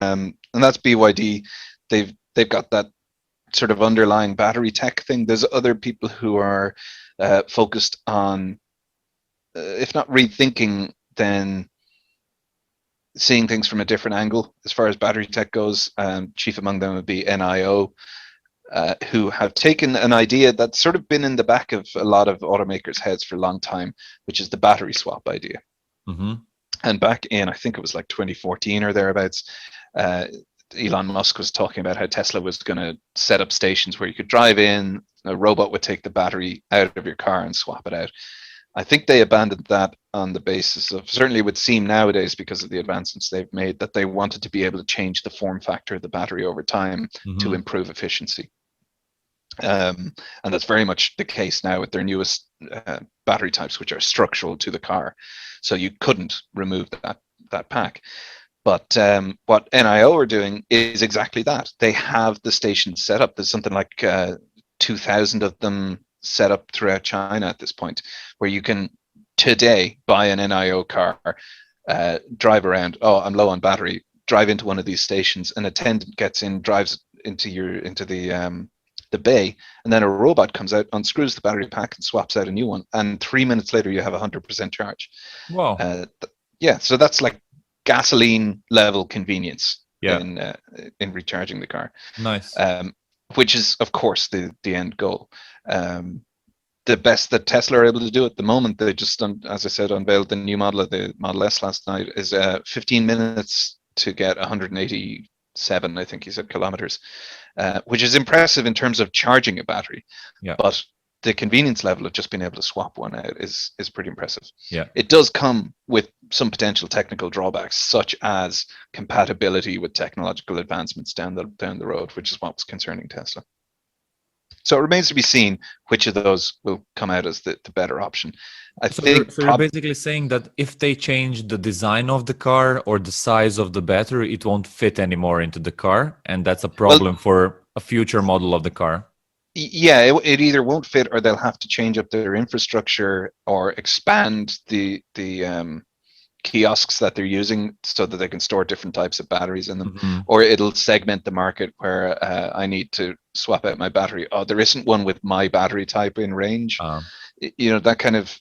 and that's BYD. They've got that sort of underlying battery tech thing. There's other people who are focused on, if not rethinking, then seeing things from a different angle as far as battery tech goes. Chief among them would be NIO, who have taken an idea that's sort of been in the back of a lot of automakers' heads for a long time, which is the battery swap idea. Mm-hmm. And back in, I think it was like 2014 or thereabouts, Elon Musk was talking about how Tesla was going to set up stations where you could drive in, a robot would take the battery out of your car and swap it out. I think they abandoned that on the basis of, certainly it would seem nowadays because of the advancements they've made, that they wanted to be able to change the form factor of the battery over time to improve efficiency. And that's very much the case now with their newest battery types, which are structural to the car. So you couldn't remove that pack. But what NIO are doing is exactly that. They have the stations set up. There's something like 2,000 of them set up throughout China at this point, where you can today buy an NIO car, drive around. Oh, I'm low on battery. Drive into one of these stations. An attendant gets in, drives into the bay, and then a robot comes out, unscrews the battery pack, and swaps out a new one. And 3 minutes later, you have 100% charge. Wow. Yeah, so that's like gasoline level convenience in recharging the car. Nice. Which is, of course, the end goal. The best that Tesla are able to do at the moment, they just, as I said, unveiled the new model of the Model S last night, is 15 minutes to get 187, I think he said, kilometers, which is impressive in terms of charging a battery. Yeah. But the convenience level of just being able to swap one out is pretty impressive. Yeah. It does come with some potential technical drawbacks, such as compatibility with technological advancements down the road, which is what was concerning Tesla. So it remains to be seen which of those will come out as the better option. So you're basically saying that if they change the design of the car or the size of the battery, it won't fit anymore into the car, and that's a problem for a future model of the car. Yeah, it either won't fit, or they'll have to change up their infrastructure or expand the kiosks that they're using so that they can store different types of batteries in them, or it'll segment the market where I need to swap out my battery. Oh, there isn't one with my battery type in range. That kind of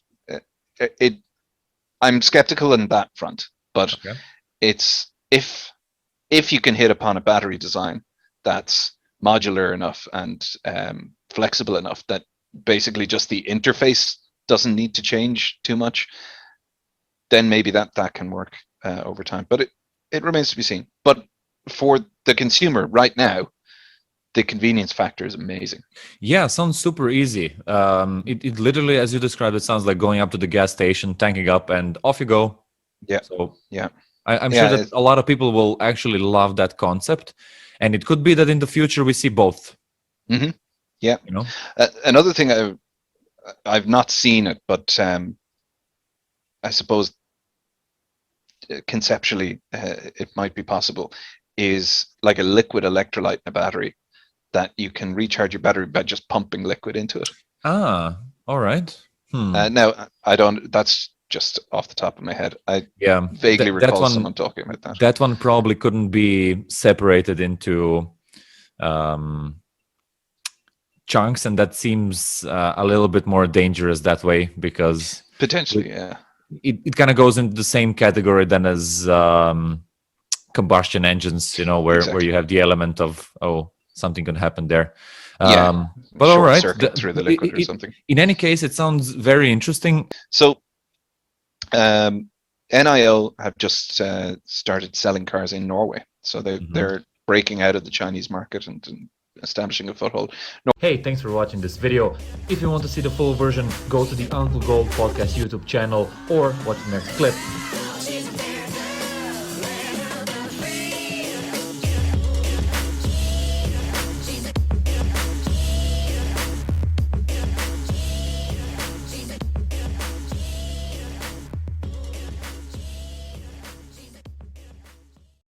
it. I'm skeptical in that front, but it's if you can hit upon a battery design that's modular enough and flexible enough that basically just the interface doesn't need to change too much, then maybe that can work over time. But it remains to be seen. But for the consumer right now, the convenience factor is amazing. Yeah, sounds super easy. It literally, as you described, it sounds like going up to the gas station, tanking up, and off you go. Yeah. So yeah, I'm sure that a lot of people will actually love that concept, and it could be that in the future we see both. Mm-hmm. Yeah. Another thing I've not seen it, but I suppose conceptually it might be possible, is like a liquid electrolyte in a battery that you can recharge your battery by just pumping liquid into it. Ah, all right. Now, I don't, that's just off the top of my head. I vaguely recall someone talking about that. That one probably couldn't be separated into chunks, and that seems a little bit more dangerous that way, because potentially, it kind of goes into the same category then as combustion engines, where you have the element of something can happen there. But all right, through the liquid or something. In any case, it sounds very interesting. So NIO have just started selling cars in Norway, so they're breaking out of the Chinese market and establishing a foothold. Hey, thanks for watching this video. If you want to see the full version, go to the Uncle Gold Podcast YouTube channel or watch the next clip.